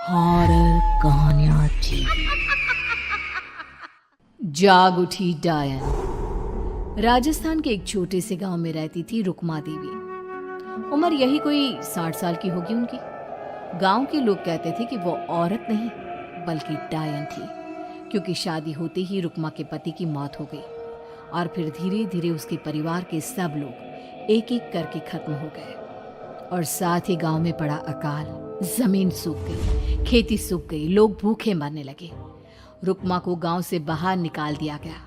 Horror कहानियां थी। जाग उठी डायन। राजस्थान के एक छोटे से गांव में रहती थी रुक्मा देवी। उम्र यही कोई 60 साल की होगी उनकी। गांव के लोग कहते थे कि वो औरत नहीं बल्कि डायन थी, क्योंकि शादी होते ही रुक्मा के पति की मौत हो गई और फिर धीरे धीरे उसके परिवार के सब लोग एक एक करके खत्म हो गए और साथ ही गांव में पड़ा अकाल। जमीन सूख गई, खेती सूख गई, लोग भूखे मरने लगे। रुक्मा को गांव से बाहर निकाल दिया गया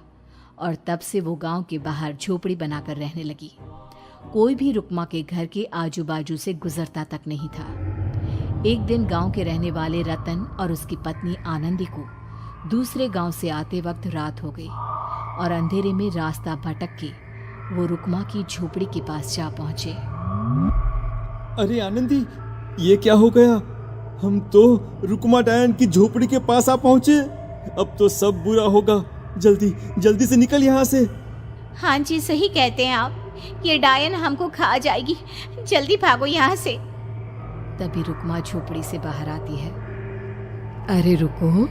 और तब से वो गांव के बाहर झोपड़ी बनाकर रहने लगी। कोई भी रुक्मा के घर के आजू बाजू से गुजरता तक नहीं था। एक दिन गांव के रहने वाले रतन और उसकी पत्नी आनंदी को दूसरे गांव से आते वक्त रात हो गई और अंधेरे में रास्ता भटक के वो रुक्मा की झोपड़ी के पास जा पहुंचे। अरे आनंदी, ये क्या हो गया? हम तो रुक्मा डायन की झोपड़ी के पास आ पहुंचे। अब तो सब बुरा होगा। जल्दी जल्दी से निकल यहाँ से। हाँ जी, सही कहते हैं आप। ये डायन हमको खा जाएगी। जल्दी भागो यहाँ से। तभी रुक्मा झोपड़ी से बाहर आती है। अरे रुको,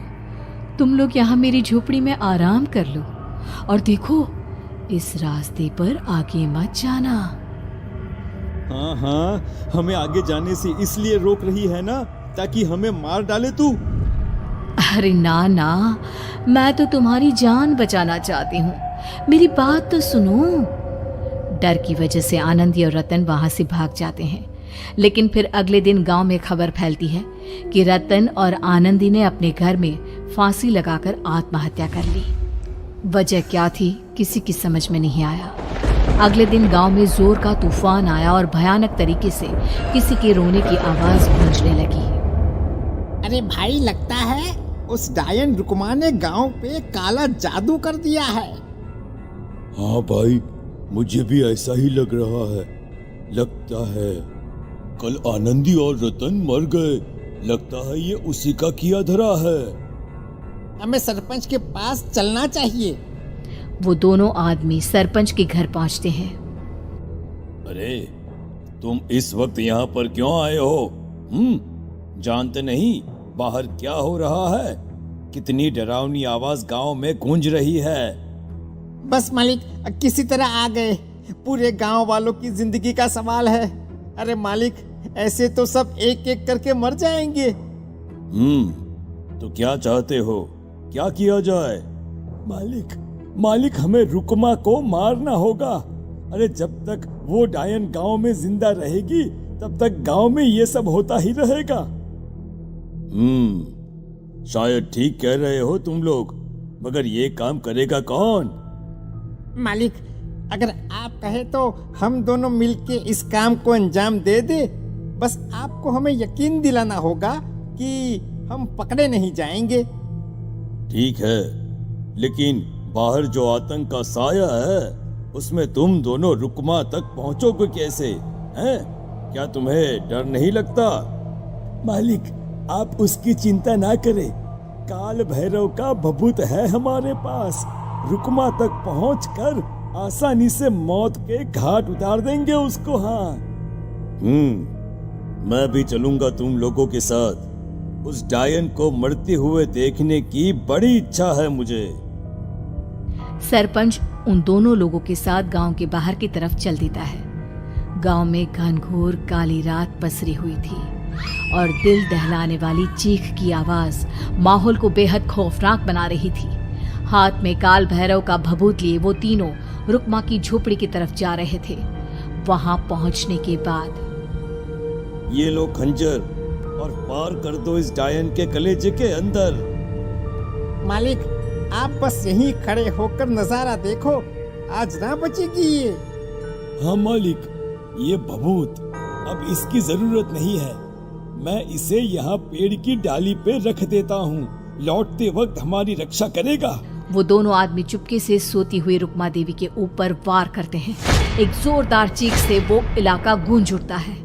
तुम लोग यहाँ मेरी झोपड़ी में आराम कर लो और देखो, इस रास्ते पर आगे मत जाना। हाँ, हमें आगे जाने से इसलिए रोक रही है ना, ताकि हमें मार डाले तू। अरे ना ना, मैं तो तुम्हारी जान बचाना चाहती हूँ, मेरी बात तो सुनो। डर की वजह से आनंदी और रतन वहां से भाग जाते हैं, लेकिन फिर अगले दिन गांव में खबर फैलती है कि रतन और आनंदी ने अपने घर में फांसी लगाकर आत्महत्या कर ली। वजह क्या थी किसी की समझ में नहीं आया। अगले दिन गांव में जोर का तूफान आया और भयानक तरीके से किसी के रोने की आवाज गूंजने लगी। अरे भाई, लगता है उस डायन रुक्मा ने गांव पे काला जादू कर दिया है। हाँ भाई, मुझे भी ऐसा ही लग रहा है। लगता है कल आनंदी और रतन मर गए। लगता है ये उसी का किया धरा है। हमें सरपंच के पास चलना चाहिए। वो दोनों आदमी सरपंच के घर पहुंचते हैं। अरे, तुम इस वक्त यहाँ पर क्यों आए हो? जानते नहीं बाहर क्या हो रहा है? कितनी डरावनी आवाज गांव में गूंज रही है। बस मालिक, किसी तरह आ गए। पूरे गांव वालों की जिंदगी का सवाल है। अरे मालिक, ऐसे तो सब एक एक करके मर जाएंगे। तो क्या चाहते हो? क्या किया जाए? मालिक, हमें रुक्मा को मारना होगा। अरे जब तक वो डायन गांव में जिंदा रहेगी तब तक गांव में ये सब होता ही रहेगा। शायद ठीक कह रहे हो तुम लोग, मगर ये काम करेगा कौन? मालिक, अगर आप कहे तो हम दोनों मिलके इस काम को अंजाम दे दे। बस आपको हमें यकीन दिलाना होगा कि हम पकड़े नहीं जाएंगे। ठीक है, लेकिन बाहर जो आतंक का साया है उसमें तुम दोनों रुक्मा तक पहुंचोगे कैसे? हैं? क्या तुम्हें डर नहीं लगता? मालिक, आप उसकी चिंता ना करें। काल भैरव का भभूत है हमारे पास। रुक्मा तक पहुंचकर आसानी से मौत के घाट उतार देंगे उसको। हाँ, मैं भी चलूंगा तुम लोगों के साथ। उस डायन को मरते हुए देखने की बड़ी इच्छा है मुझे। सरपंच उन दोनों लोगों के साथ गांव के बाहर की तरफ चल देता है। गांव में घनघोर काली रात पसरी हुई थी और दिल दहलाने वाली चीख की आवाज माहौल को बेहद खौफनाक बना रही थी। हाथ में काल भैरव का भभूत लिए वो तीनों रुक्मा की झोपड़ी की तरफ जा रहे थे। वहां पहुंचने के बाद, ये लो खंजर और पार कर दो इस डायन के कलेजे के अंदर। मालिक, आप बस यहीं खड़े होकर नजारा देखो, आज ना बचेगी ये। हाँ मालिक, ये भभूत अब इसकी जरूरत नहीं है। मैं इसे यहाँ पेड़ की डाली पे रख देता हूँ। लौटते वक्त हमारी रक्षा करेगा। वो दोनों आदमी चुपके से सोती हुई रुक्मा देवी के ऊपर वार करते हैं। एक जोरदार चीख से वो इलाका गूंज उठता है,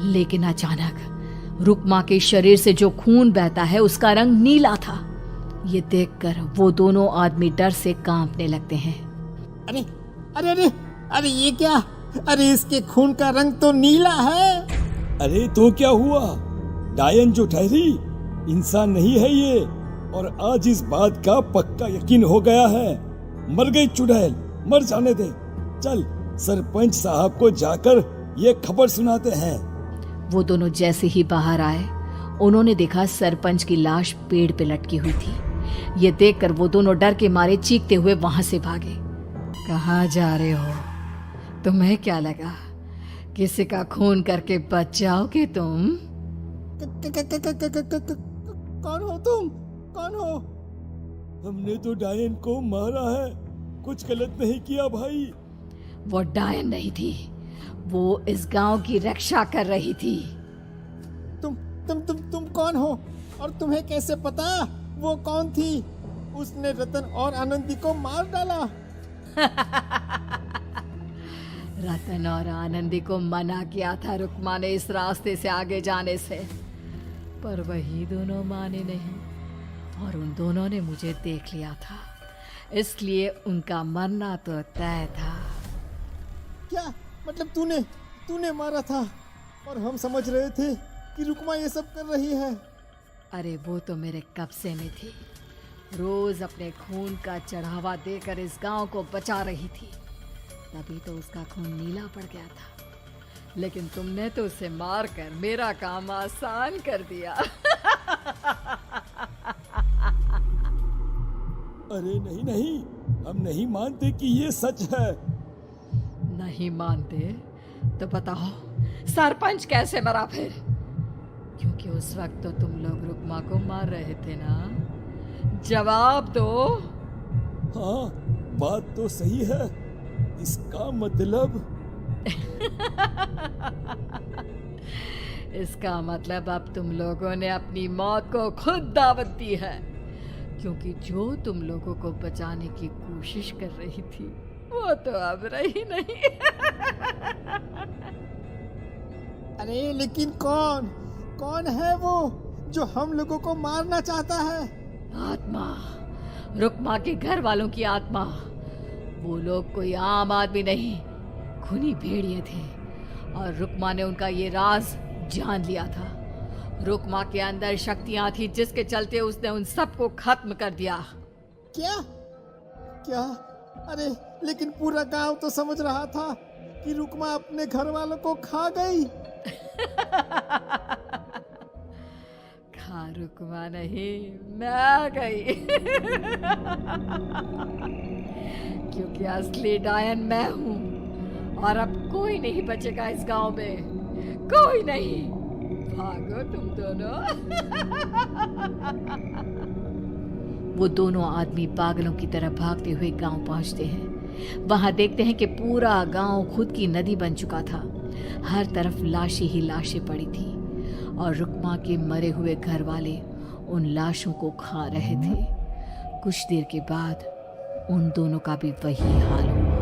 लेकिन अचानक रुक्मा के शरीर से जो खून बहता है उसका रंग नीला था। ये देखकर वो दोनों आदमी डर से कांपने लगते हैं। अरे अरे अरे अरे, ये क्या? अरे इसके खून का रंग तो नीला है। अरे तो क्या हुआ? डायन जो ठहरी, इंसान नहीं है ये, और आज इस बात का पक्का यकीन हो गया है। मर गई चुड़ैल, मर जाने दे। चल सरपंच साहब को जाकर ये खबर सुनाते हैं। वो दोनों जैसे ही बाहर आए, उन्होंने देखा सरपंच की लाश पेड़ पे लटकी हुई थी। ये देखकर वो दोनों डर के मारे चीखते हुए वहां से भागे। कहाँ जा रहे हो? तुम्हें क्या लगा किसी का खून करके बच जाओगे तुम? कौन हो तुम? कौन हो? हमने तो डायन को मारा है, कुछ गलत नहीं किया भाई। वो डायन नहीं थी, वो इस गांव की रक्षा कर रही थी। तुम कौन हो? और तुम्हें कैसे पता वो कौन थी? उसने रतन और आनंदी को मार डाला। रतन और आनंदी को मना किया था रुक्मा ने इस रास्ते से आगे जाने से, पर वही दोनों माने नहीं, और उन दोनों ने मुझे देख लिया था, इसलिए उनका मरना तो तय था। क्या मतलब तूने मारा था? और हम समझ रहे थे कि रुक्मा ये सब कर रही है। अरे वो तो मेरे कब्जे में थी, रोज अपने खून का चढ़ावा देकर इस गांव को बचा रही थी, तभी तो उसका खून नीला पड़ गया था। लेकिन तुमने तो उसे मारकर मेरा काम आसान कर दिया। अरे नहीं नहीं, हम नहीं मानते कि ये सच है। नहीं मानते तो बताओ सरपंच कैसे मरा फिर? क्योंकि उस वक्त तो तुम लोग रुक्मा को मार रहे थे ना, जवाब दो। हाँ, बात तो सही है। इसका मतलब इसका मतलब अब तुम लोगों ने अपनी मौत को खुद दावत दी है, क्योंकि जो तुम लोगों को बचाने की कोशिश कर रही थी वो तो अब रही नहीं। अरे लेकिन कौन है वो जो हम लोगों को मारना चाहता है? आत्मा, रुक्मा के घर वालों की आत्मा। वो लोग कोई आम आदमी नहीं, खूनी भेड़िए थे, और रुक्मा ने उनका ये राज जान लिया था। रुक्मा के अंदर शक्तियां थी जिसके चलते उसने उन सबको खत्म कर दिया। क्या? अरे लेकिन पूरा गांव तो समझ रहा था कि रुक्मा अपने घर वालों को खा गई। खा रुक्मा नहीं, मैं गई। क्योंकि असली डायन मैं हूँ, और अब कोई नहीं बचेगा इस गांव में, कोई नहीं। भागो तुम दोनों। वो दोनों आदमी पागलों की तरह भागते हुए गांव पहुंचते हैं। वहां देखते हैं कि पूरा गांव खुद की नदी बन चुका था। हर तरफ लाशें ही लाशें पड़ी थी, और रुक्मा के मरे हुए घर वाले उन लाशों को खा रहे थे। कुछ देर के बाद उन दोनों का भी वही हाल हुआ।